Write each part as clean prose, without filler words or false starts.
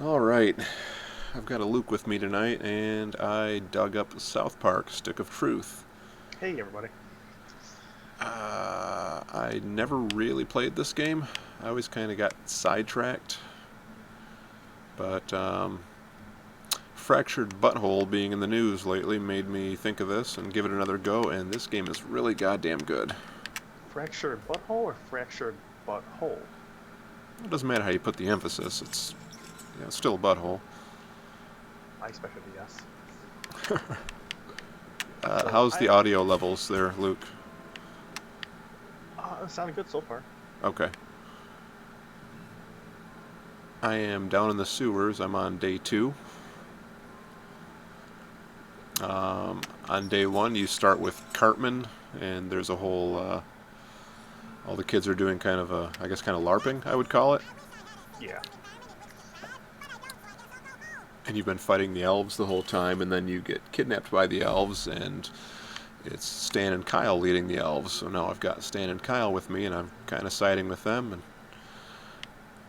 Alright, I've got a Luke with me tonight, and I dug up South Park Stick of Truth. Hey everybody. I never really played this game. I always kind of got sidetracked, but Fractured Butthole being in the news lately made me think of this and give it another go, and this game is really goddamn good. Fractured butthole or fractured butthole? It doesn't matter how you put the emphasis, it's still a butthole. I expected a yes. So How's the audio levels there, Luke? it sounded good so far. Okay. I am down in the sewers. I'm on day 2. On day 1, you start with Cartman, and there's a whole. All the kids are doing kind of I guess, kind of LARPing, I would call it. Yeah. And you've been fighting the elves the whole time, and then you get kidnapped by the elves, and it's Stan and Kyle leading the elves. So now I've got Stan and Kyle with me, and I'm kind of siding with them. And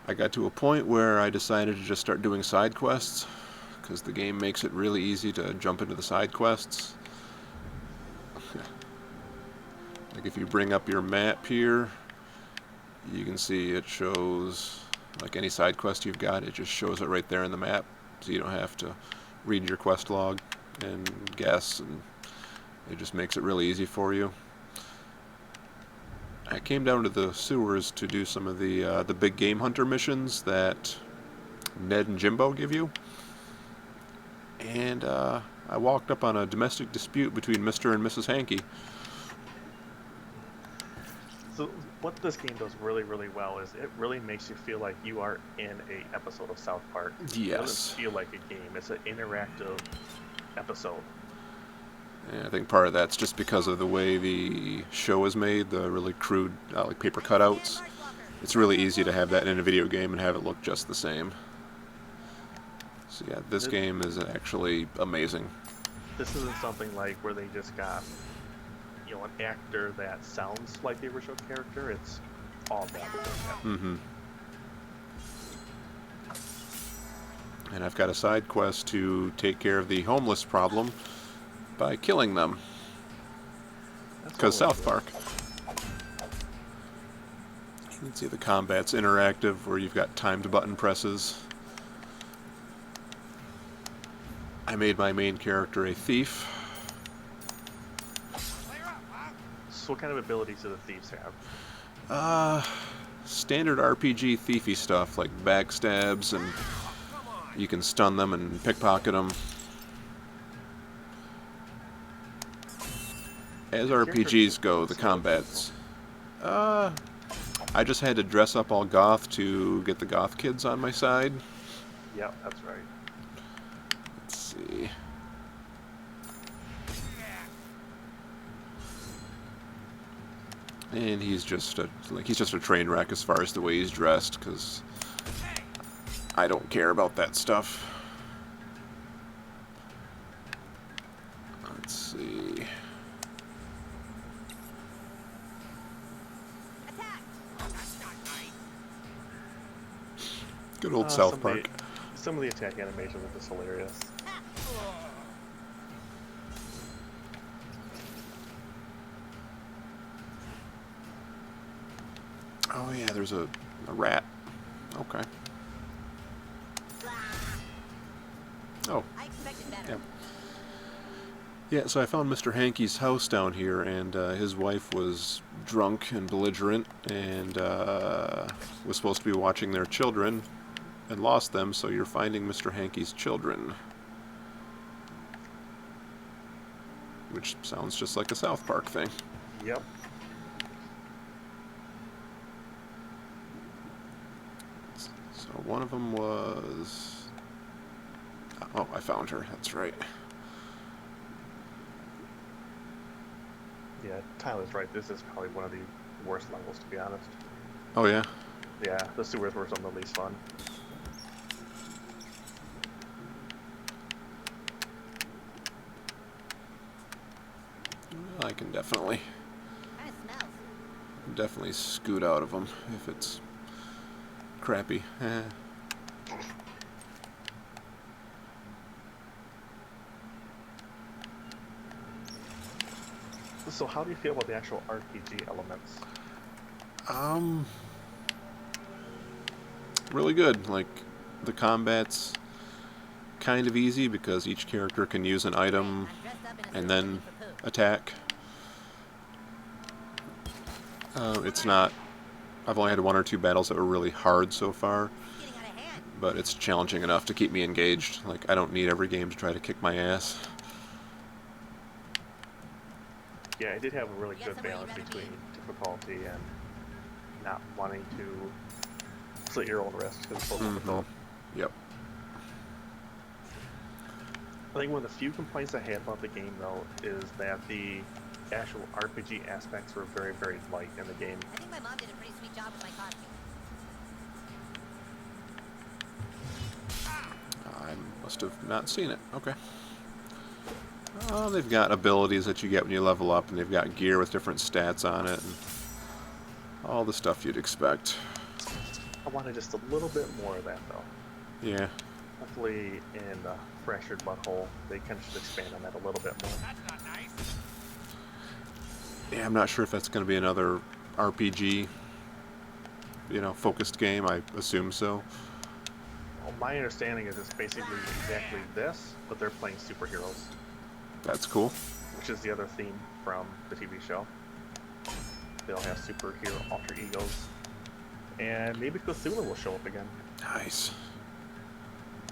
I got to a point where I decided to just start doing side quests, because the game makes it really easy to jump into the side quests. Like if you bring up your map here, you can see it shows, like any side quest you've got, it just shows it right there in the map, so you don't have to read your quest log and guess, and it just makes it really easy for you. I came down to the sewers to do some of the big game hunter missions that Ned and Jimbo give you, and I walked up on a domestic dispute between Mr. and Mrs. Hankey. So what this game does really, really well is it really makes you feel like you are in a episode of South Park. Yes. It doesn't feel like a game. It's an interactive episode. And I think part of that's just because of the way the show is made, the really crude, like paper cutouts. It's really easy to have that in a video game and have it look just the same. So yeah, this game is actually amazing. This isn't something like where they just got, an actor that sounds like the original character. It's all that. Mm-hmm. And I've got a side quest to take care of the homeless problem by killing them. Because South Park. You can see the combat's interactive, where you've got timed button presses. I made my main character a thief. So what kind of abilities do the thieves have? Standard RPG thiefy stuff, like backstabs, and you can stun them and pickpocket them. As RPGs go, the combat's... I just had to dress up all goth to get the Goth Kids on my side. Yep, that's right. Let's see. And he's just a train wreck as far as the way he's dressed, because I don't care about that stuff. Let's see. Good old South Park. Some of the attack animations are just hilarious. Oh yeah, there's a rat. Okay. Oh. Yeah. Yeah, so I found Mr. Hankey's house down here, and his wife was drunk and belligerent, and was supposed to be watching their children, and lost them, so you're finding Mr. Hankey's children. Which sounds just like a South Park thing. Yep. So one of them was... Oh, I found her, that's right. Yeah, Tyler's right. This is probably one of the worst levels, to be honest. Oh, yeah? Yeah, the sewers were some of the least fun. I can definitely scoot out of them if it's crappy. So how do you feel about the actual RPG elements? Um, really good. Like, the combat's kind of easy because each character can use an item and then attack. It's not. I've only had one or two battles that were really hard so far, but it's challenging enough to keep me engaged. Like, I don't need every game to try to kick my ass. Yeah, it did have a really good balance between difficulty and not wanting to slit your own wrist because it's so difficult. Yep. I think one of the few complaints I had about the game, though, is that the actual RPG aspects were very, very light in the game. I think my mom did a pretty sweet job with my costume. I must have not seen it. Okay. Oh, they've got abilities that you get when you level up, and they've got gear with different stats on it, and all the stuff you'd expect. I wanted just a little bit more of that, though. Yeah. Hopefully, in Fractured Butthole, they kind of should expand on that a little bit more. That's not nice. Yeah, I'm not sure if that's going to be another RPG, focused game. I assume so. Well, my understanding is it's basically exactly this, but they're playing superheroes, That's cool. which is the other theme from the TV show. They all have superhero alter egos. And maybe Cthulhu will show up again. Nice.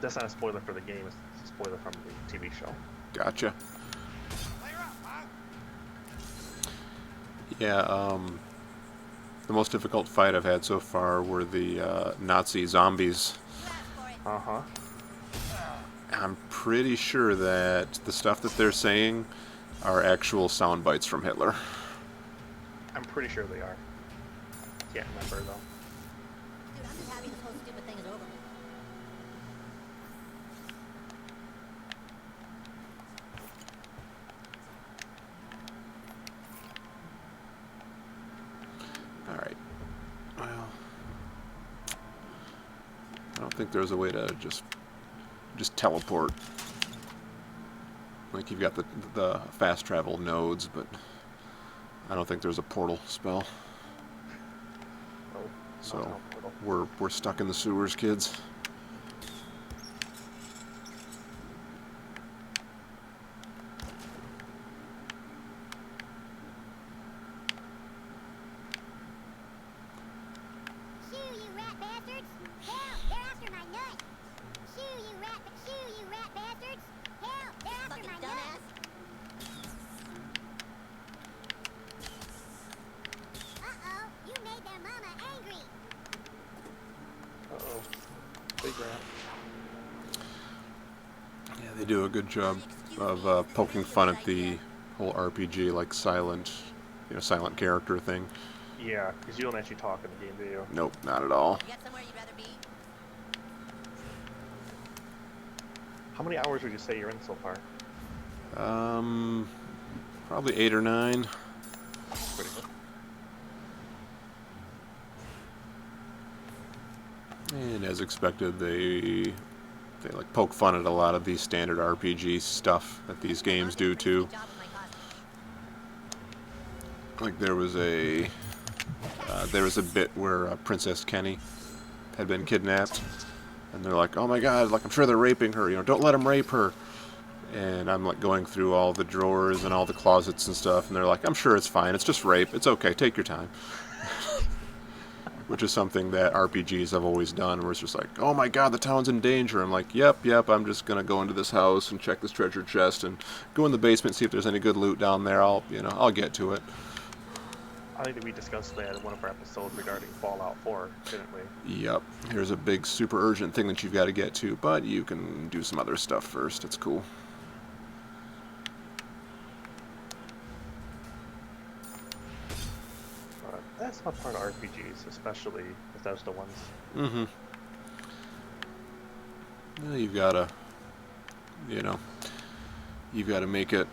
That's not a spoiler for the game, it's a spoiler from the TV show. Gotcha. Clear up, huh? Yeah, the most difficult fight I've had so far were the Nazi zombies. You asked for it. Uh-huh. I'm pretty sure that the stuff that they're saying are actual sound bites from Hitler. I'm pretty sure they are. Can't remember, though. Dude, I'm just happy this whole stupid thing is over with. Alright. Well, I don't think there's a way to just teleport. Like, you've got the fast travel nodes, but I don't think there's a portal spell. Oh, So not a portal. we're stuck in the sewers, kids. Shoo, you rat bastards! Help! They're after my nut! Shoo, you rat bastards! Help! They're after Fucking my nut! dumbass. Uh-oh! You made their mama angry! Uh-oh. Big rat. Yeah, they do a good job of poking fun at the whole RPG, like silent character thing. Yeah, because you don't actually talk in the game, do you? Nope, not at all. You got somewhere you'd rather be? How many hours would you say you're in so far? Probably 8 or 9. Pretty good. And as expected, they like poke fun at a lot of the standard RPG stuff that these games do too. Good job with my costume. Like there was a bit where Princess Kenny had been kidnapped, and they're like, "Oh my God! Like I'm sure they're raping her. Don't let them rape her." And I'm like going through all the drawers and all the closets and stuff, and they're like, "I'm sure it's fine. It's just rape. It's okay. Take your time." Which is something that RPGs have always done, where it's just like, "Oh my God, the town's in danger." I'm like, "Yep. I'm just gonna go into this house and check this treasure chest and go in the basement, see if there's any good loot down there. I'll get to it." I think that we discussed that in one of our episodes regarding Fallout 4, didn't we? Yep. Here's a big, super urgent thing that you've got to get to, but you can do some other stuff first. It's cool. That's not part of RPGs, especially Bethesda ones. Mm-hmm. You've got to, you've got to make it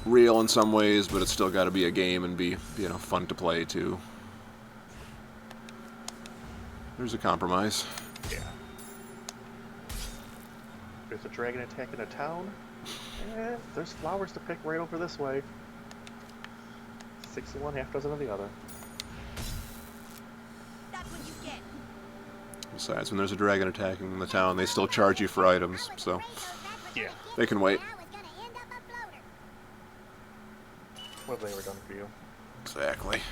real in some ways, but it's still got to be a game and be, fun to play too. There's a compromise. Yeah. There's a dragon attack in a town. There's flowers to pick right over this way. 6 of one, half dozen of the other. That's what you get. Besides, when there's a dragon attacking the town, they still charge you for items, so Yeah. they can wait. I was gonna end up a floater. What have they ever done for you? Exactly.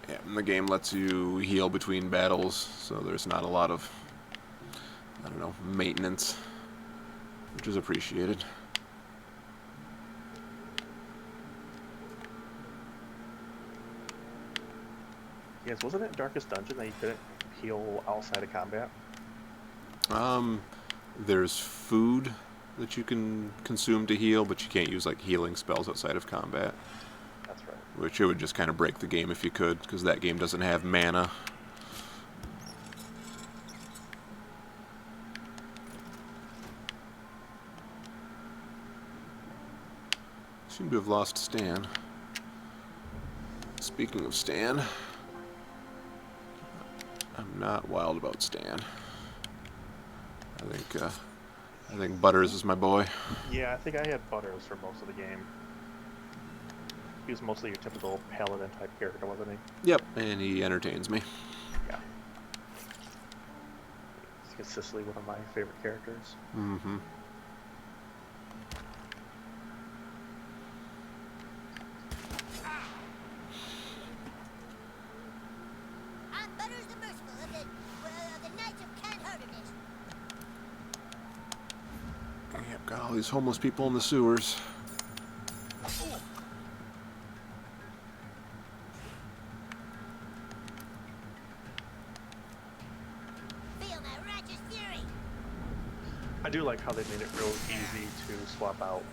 Yeah, and the game lets you heal between battles, so there's not a lot of, I don't know, maintenance, which is appreciated. Yes, wasn't it Darkest Dungeon that you couldn't heal outside of combat? There's food that you can consume to heal, but you can't use like healing spells outside of combat, That's right. which it would just kind of break the game if you could, because that game doesn't have mana. Seem to have lost Stan. Speaking of Stan, I'm not wild about Stan. I think Butters is my boy. Yeah, I think I had Butters for most of the game. He was mostly your typical paladin type character, wasn't he? Yep, and he entertains me. Yeah. He's consistently one of my favorite characters. Mm-hmm. I'm Butters the Merciful of the Knights of Canharderness. Yep, got all these homeless people in the sewers. Feel my righteous fury. I do like how they made it real easy to swap out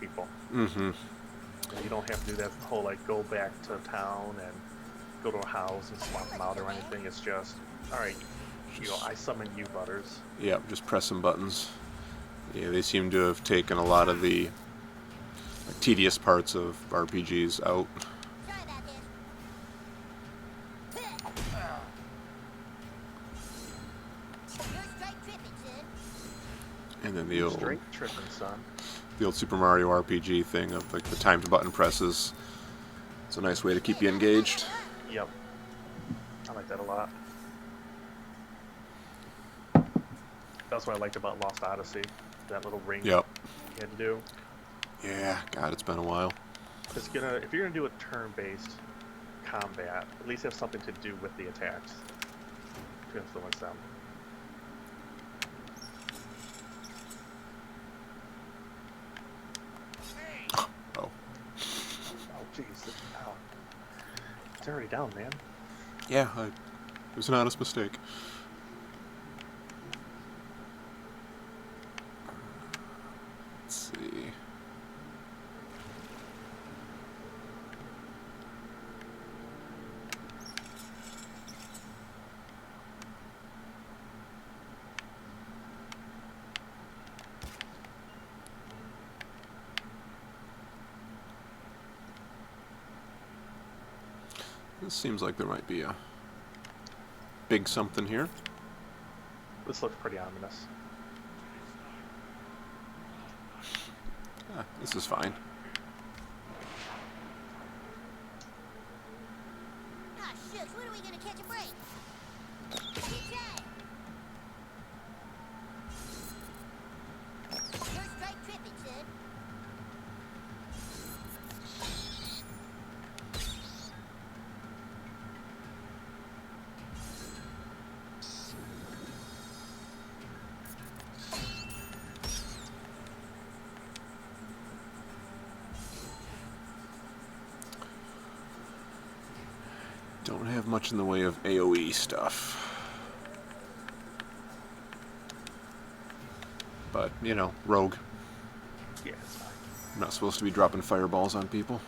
people. Mm-hmm. You don't have to do that whole like go back to town and go to a house and swap them out or anything. It's just, all right, you know, I summon you, Butters. Yep, just press some buttons. Yeah, they seem to have taken a lot of the like, tedious parts of RPGs out. Sorry about this. You're straight tripping, son. And then the old Straight tripping, son. Super Mario RPG thing of like the timed button presses. It's a nice way to keep you engaged. Yep. I like that a lot. That's what I liked about Lost Odyssey. That little ring Yep. you had to do. Yeah, God, it's been a while. If you're gonna do a turn-based combat, at least have something to do with the attacks to influence them. Oh. Oh, jeez. Ow. It's already down, man. Yeah, it was an honest mistake. Let's see. This seems like there might be a big something here. This looks pretty ominous. This is fine. Ah, shucks, when are we gonna catch a break? Keep trying. You're straight tripping, son. Don't have much in the way of AoE stuff. But, you know, rogue. Yeah, it's fine. I'm not supposed to be dropping fireballs on people.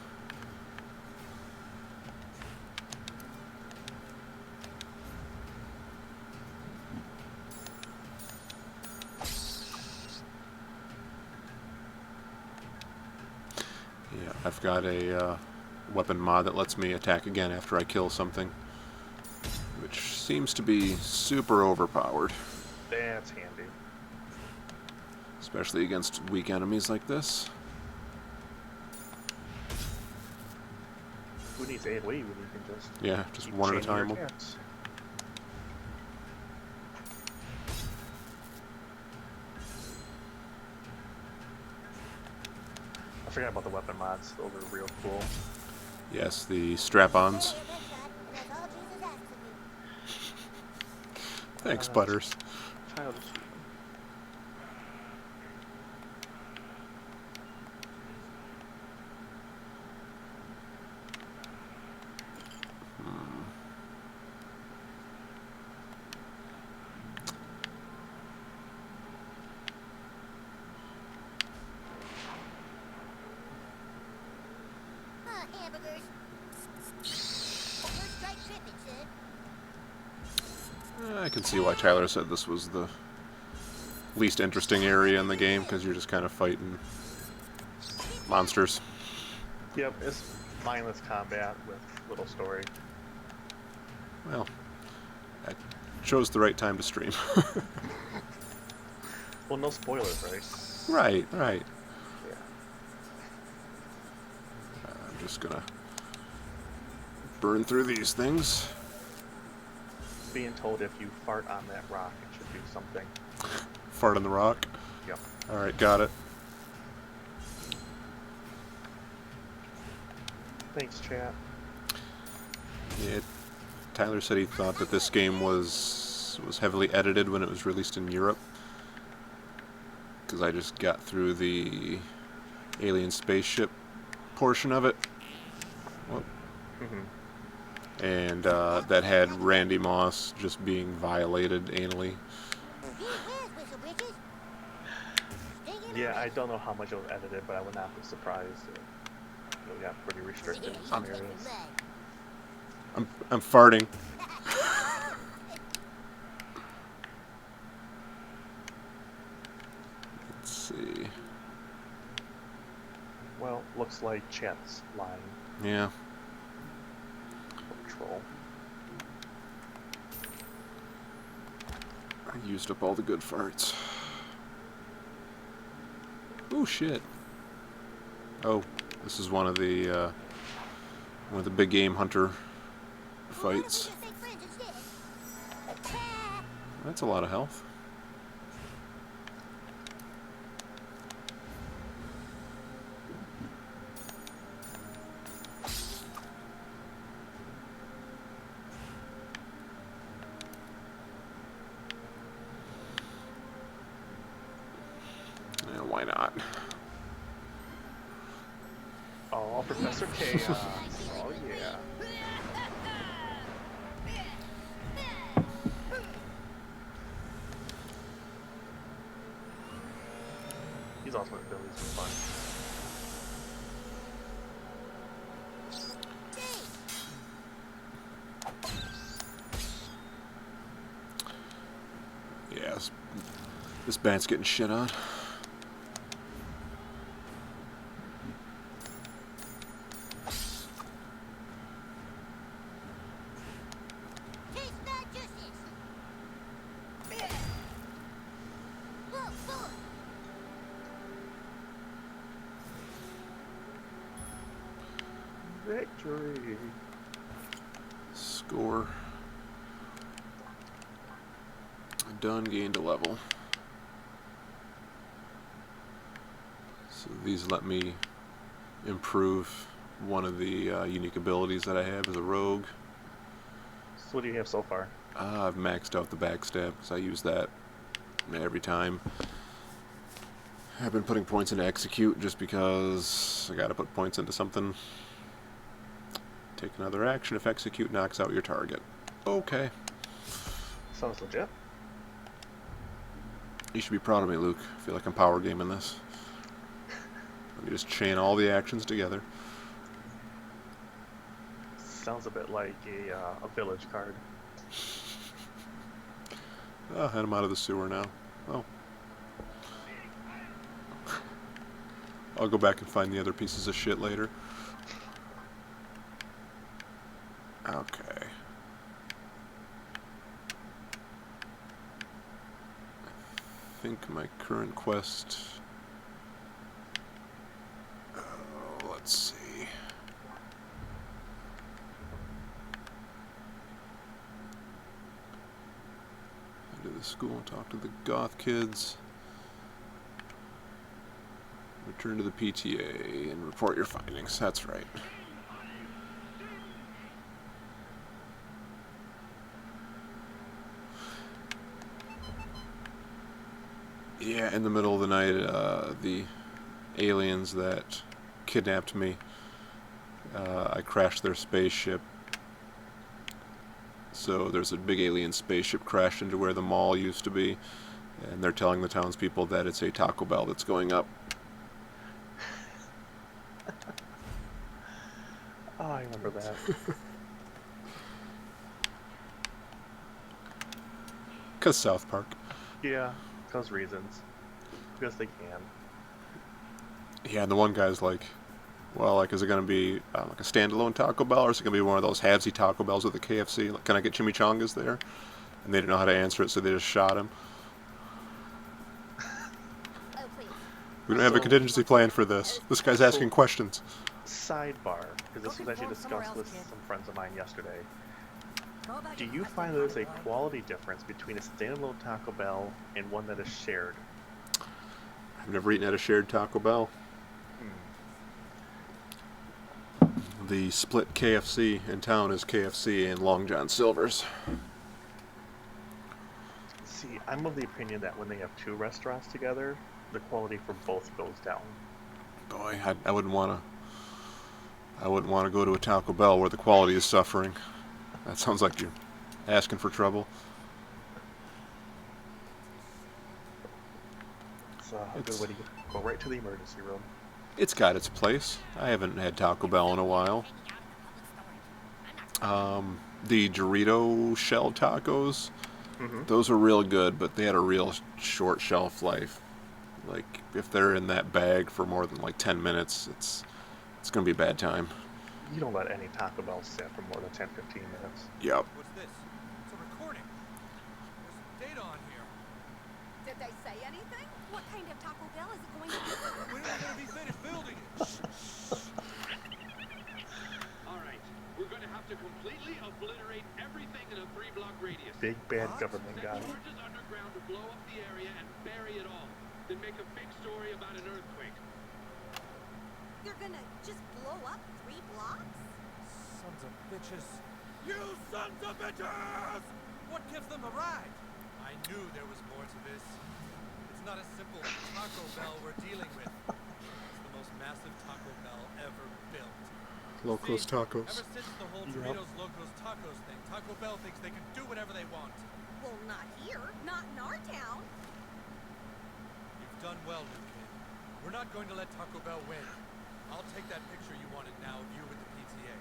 Yeah, I've got a weapon mod that lets me attack again after I kill something, which seems to be super overpowered, That's handy. especially against weak enemies like this. who needs AoE when you can just Yeah, just keep one at a chaining your time. attacks? I forgot about the weapon mods. Those are real cool. Yes, the strap-ons. Your best shot, and that's all Jesus asks of you. Thanks, Butters. Childish even. Hamburgers. First strike tripping, son. I can see why Tyler said this was the least interesting area in the game, because you're just kind of fighting monsters. Yep, it's mindless combat with little story. Well, I chose the right time to stream. Well, no spoilers, right? Right, right. Yeah. I'm just gonna burn through these things. Being told if you fart on that rock, it should do something. Fart on the rock. Yep. Alright, got it. Thanks, chat. Yeah, Tyler said he thought that this game was heavily edited when it was released in Europe, because I just got through the alien spaceship portion of it. Whoop. Mm-hmm. And that had Randy Moss just being violated anally. Gee whiz, Whistle Britches. Stinking Yeah, I already. don't know how much it was edited, but I would not be surprised if it got pretty restricted in some areas. I'm farting. Let's see. Well, looks like chat's lying. Yeah. Troll. I used up all the good farts. Oh shit. Oh, this is one of the big game hunter fights. Just say friends instead. That's a lot of health. Yeah, why not? Oh, Professor Chaos. Oh, yeah. These ultimate abilities are fun. Yeah, this band's getting shit on. Taste not justice. Whoa, boy. Victory. Score. Done, gained a level. So these let me improve one of the unique abilities that I have as a rogue. So what do you have so far? I've maxed out the backstab because I use that every time. I've been putting points into execute just because I gotta put points into something. Take another action if execute knocks out your target. Okay. Sounds legit. You should be proud of me, Luke. I feel like I'm power gaming this. Let me just chain all the actions together. Sounds a bit like a village card. Oh, and I'm out of the sewer now. Oh. I'll go back and find the other pieces of shit later. Okay. I think my current quest... let's see. to the school and talk to the Goth Kids. Return to the PTA and report your findings. That's right. Yeah, in the middle of the night, the aliens that kidnapped me, I crashed their spaceship. So there's a big alien spaceship crashed into where the mall used to be, and they're telling the townspeople that it's a Taco Bell that's going up. Oh, I remember that. Because South Park. Yeah, those reasons. Because they can. Yeah, and the one guy's like, well, like, is it going to be like a standalone Taco Bell, or is it going to be one of those halvesy Taco Bells with the KFC? Like, can I get chimichangas there? And they didn't know how to answer it, so they just shot him. Oh, please. We don't have a So- contingency plan for this. This guy's asking questions. Sidebar, because this was actually discussed with some friends of mine yesterday. Do you find there's a quality difference between a standalone Taco Bell and one that is shared? I've never eaten at a shared Taco Bell. The split KFC in town is KFC and Long John Silver's. See, I'm of the opinion that when they have two restaurants together, the quality for both goes down. Boy, I wouldn't want to. I wouldn't want to go to a Taco Bell where the quality is suffering. That sounds like you're asking for trouble. So a good way to go right to the emergency room. It's got its place. I haven't had Taco Bell in a while. The Dorito shell tacos, those are real good, but they had a real short shelf life. Like, if they're in that bag for more than like 10 minutes, it's gonna be a bad time. You don't let any Taco Bell sit for more than 10-15 minutes. Yep. What's this? It's a recording. There's data on here. Did they say anything? What kind of Taco Bell is it going to be? When are we going to be finished building it? All right, we're going to have to completely obliterate everything in a 3-block radius. Big bad government Send guy. charges underground to blow up the area and bury it all. Then make a big story about an earthquake. They're gonna just blow up 3 blocks? Sons of bitches. You sons of bitches! What gives them a ride? I knew there was more to this. It's not a simple Taco Bell we're dealing with. It's the most massive Taco Bell ever built. Locos See, Tacos. Ever since the whole Yep. Doritos Locos Tacos thing, Taco Bell thinks they can do whatever they want. Well, not here. Not in our town. You've done well, new kid. We're not going to let Taco Bell win. I'll take that picture you wanted now of you with the PTA.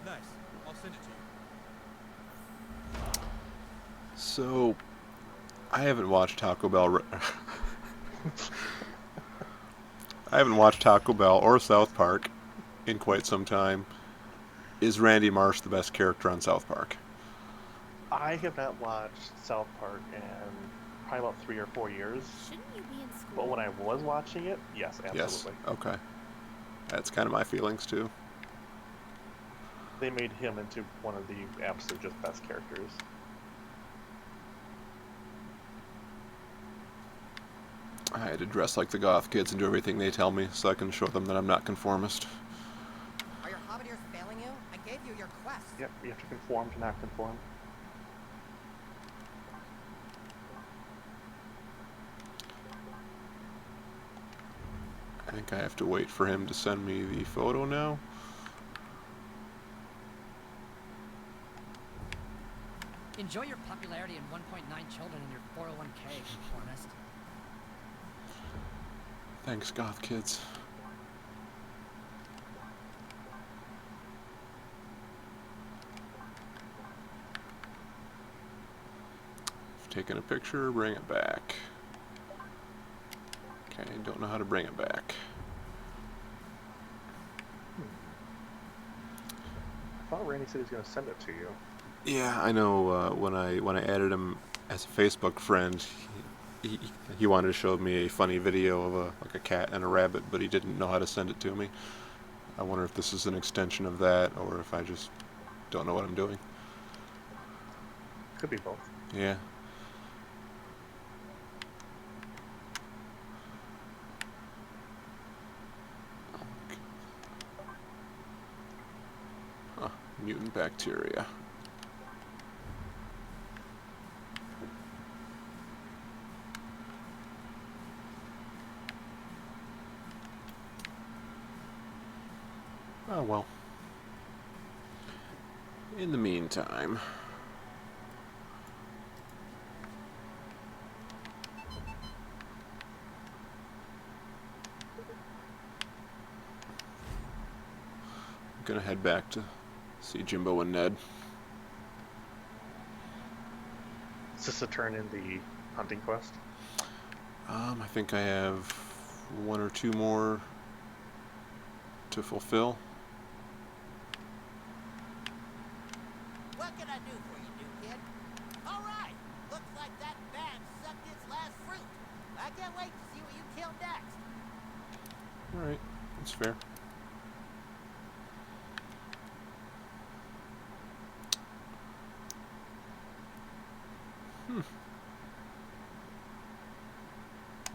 Nice. I'll send it to you. So, I haven't watched Taco Bell. I haven't watched Taco Bell or South Park in quite some time. Is Randy Marsh the best character on South Park? I have not watched South Park in probably about 3 or 4 years. Shouldn't you be in school? But when I was watching it, yes, absolutely. Yes. Okay. That's kind of my feelings too. They made him into one of the absolute just best characters. I had to dress like the Goth Kids and do everything they tell me so I can show them that I'm not conformist. Are your hobbiters failing you? I gave you your quest. Yep, you have to conform to not conform. I think I have to wait for him to send me the photo now. Enjoy your popularity and 1.9 children in your 401k, conformist. Thanks, Goth Kids. Taking a picture, bring it back. Okay, don't know how to bring it back. I thought Randy said he was going to send it to you. Yeah, I know. When I added him as a Facebook friend, he wanted to show me a funny video of like a cat and a rabbit, but he didn't know how to send it to me. I wonder if this is an extension of that, or if I just don't know what I'm doing. Could be both. Yeah. Huh, mutant bacteria. Oh well. In the meantime, I'm gonna head back to see Jimbo and Ned. Is this a turn in the hunting quest? I think I have one or two more to fulfill. What can I do for you, new kid? All right. Looks like that band sucked its last fruit. I can't wait to see what you kill next. Alright, that's fair.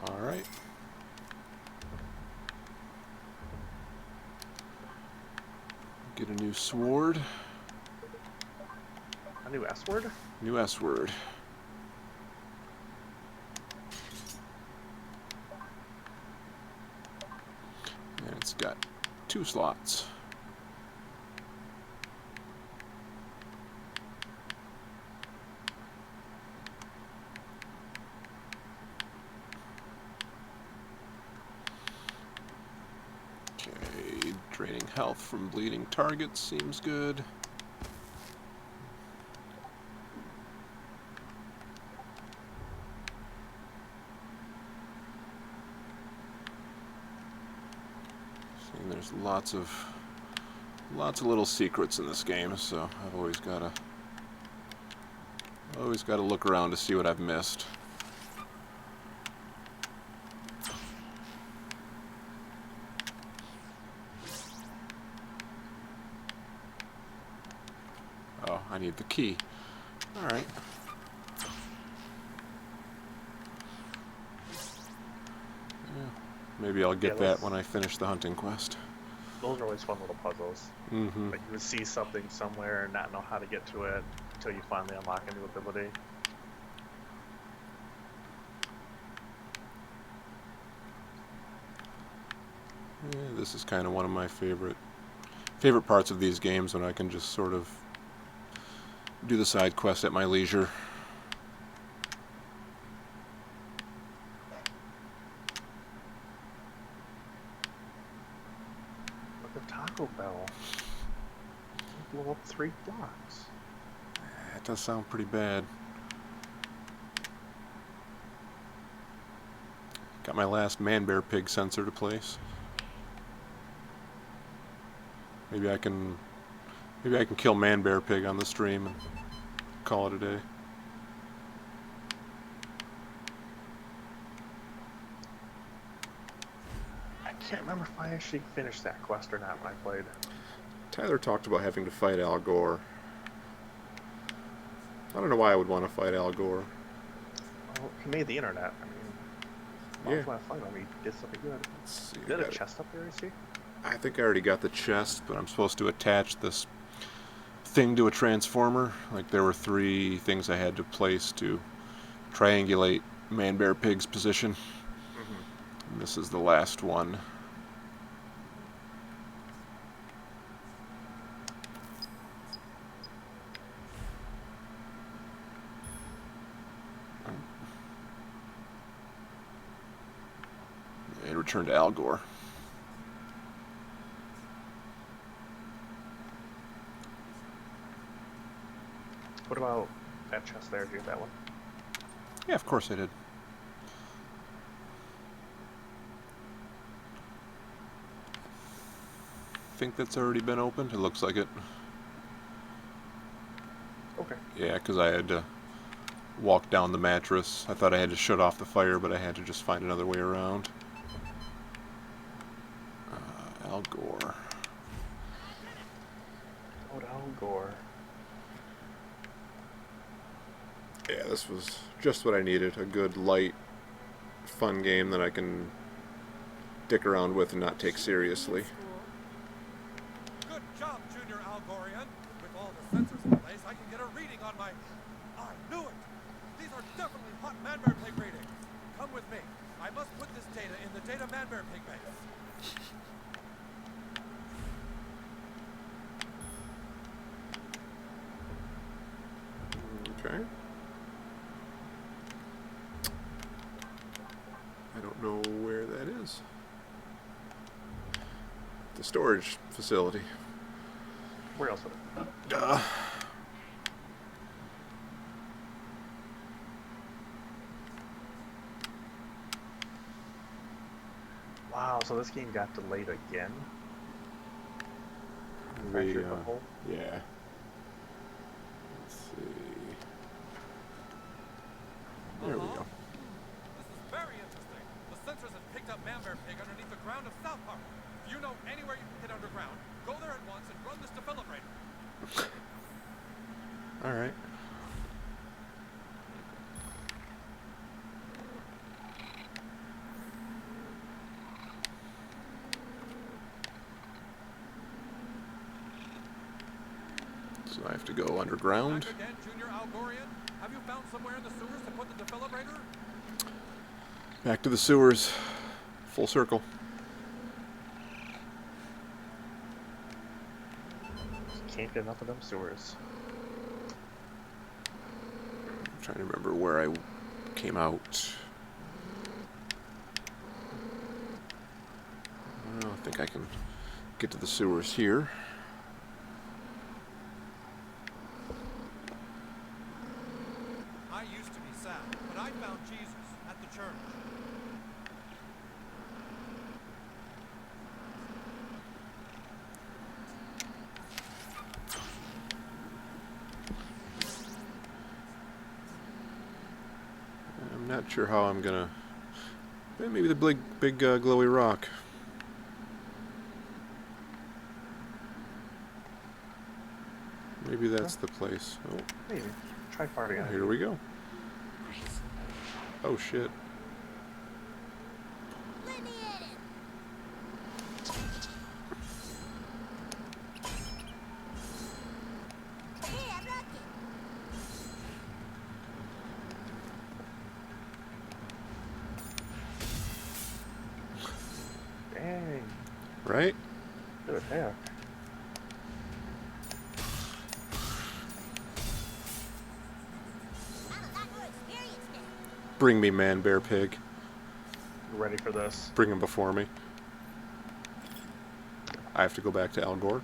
Alright. Get a new sword. A new S word? New S word. And it's got 2 slots. Okay, draining health from bleeding targets seems good. Seeing there's lots of little secrets in this game, so I've always gotta look around to see what I've missed. Oh, I need the key. Alright. Yeah, maybe I'll get that when I finish the hunting quest. Those are always fun little puzzles. Mm-hmm. Like you would see something somewhere and not know how to get to it until you finally unlock a new ability. Yeah, this is kind of one of my favorite parts of these games, when I can just sort of do the side quest at my leisure. Look at Taco Bell. You blow up 3 blocks. That does sound pretty bad. Got my last man-bear-pig sensor to place. Maybe I can kill man-bear-pig on the stream and call it a day. I can't remember if I actually finished that quest or not when I played. Tyler talked about having to fight Al Gore. I don't know why I would want to fight Al Gore. Well, he made the internet. I mean, why Yeah. would I fight him? He did something good. Let's see, Is that a chest up there, I see? I think I already got the chest, but I'm supposed to attach this thing to a transformer. Like, there were 3 things I had to place to triangulate Man-Bear-Pig's position. Mm-hmm. And this is the last one. And return to Al Gore. What about that chest there? Did you get that one? Yeah, of course I did. Think that's already been opened? It looks like it. Okay. Yeah, because I had to walk down the mattress. I thought I had to shut off the fire, but I had to just find another way around. Al Gore. Oh, Al Gore. this was just what I needed. A good, light, fun game that I can dick around with and not take seriously. Good job, Junior Algorian. With all the sensors in place, I can get a reading on my... I knew it! These are definitely hot man-bear pig readings. Come with me. I must put this data in the data man-bear pig base. Okay. I don't know where that is. The storage facility. Where else would it? Wow, so this game got delayed again? Fractured the hole? Yeah. Let's see. There we go. This is very interesting. The sensors have picked up man-bear pig underneath the ground of South Park. If you know anywhere you can get underground, go there at once and run this defibrillator. All right. So I have to go underground. Back again, Junior Algorian. Have you found somewhere in the sewers to put the defibrillator? Back to the sewers. Full circle. Can't get enough of them sewers. I'm trying to remember where I came out. Well, I think I can get to the sewers here. I used to be sad, but I found Jesus at the church. I'm not sure how I'm gonna. Maybe the big glowy rock. Maybe that's the place. Oh, Maybe. Try farting on here we go. Oh shit. Let me at it. Hey, I'm lucky. Dang. Right? Good heck. I'm a lot more experienced now. Bring me man, bear, pig. Ready for this? Bring him before me. I have to go back to Al Gore.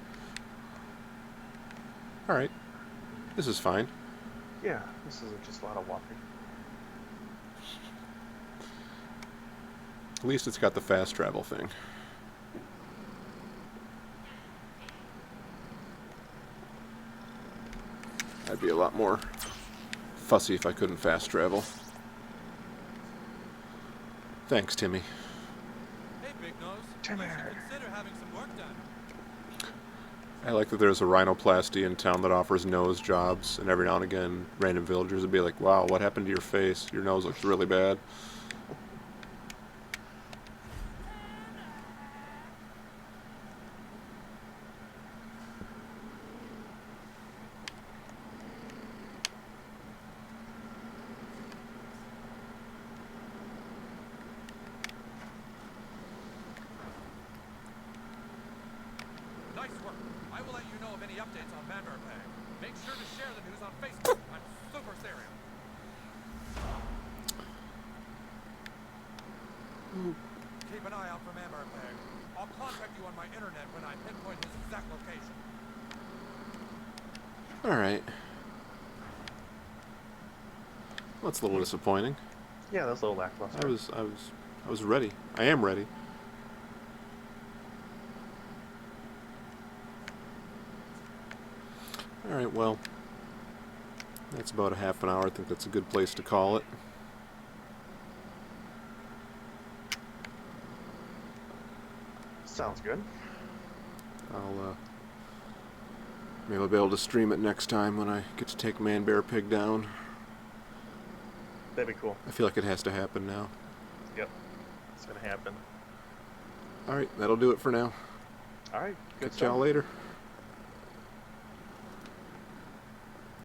Alright. This is fine. Yeah, this is just a lot of walking. At least it's got the fast travel thing. I'd be a lot more fussy if I couldn't fast travel. Thanks, Timmy. Hey, Big Nose. Timmy. You should consider having some work done. I like that there's a rhinoplasty in town that offers nose jobs, and every now and again, random villagers would be like, wow, what happened to your face? Your nose looks really bad. Nice work. I will let you know of any updates on Man-bear pig. Make sure to share the news on Facebook. I'm super serious. Keep an eye out for Man-bear pig. I'll contact you on my internet when I pinpoint his exact location. Alright. Well, that's a little disappointing. Yeah, that's a little lackluster. I was ready. I am ready. Alright, well, that's about a half an hour. I think that's a good place to call it. Sounds good. Maybe I'll be able to stream it next time when I get to take Man Bear Pig down. That'd be cool. I feel like it has to happen now. Yep. It's gonna happen. All right, that'll do it for now. All right. Good Catch y'all stuff. later.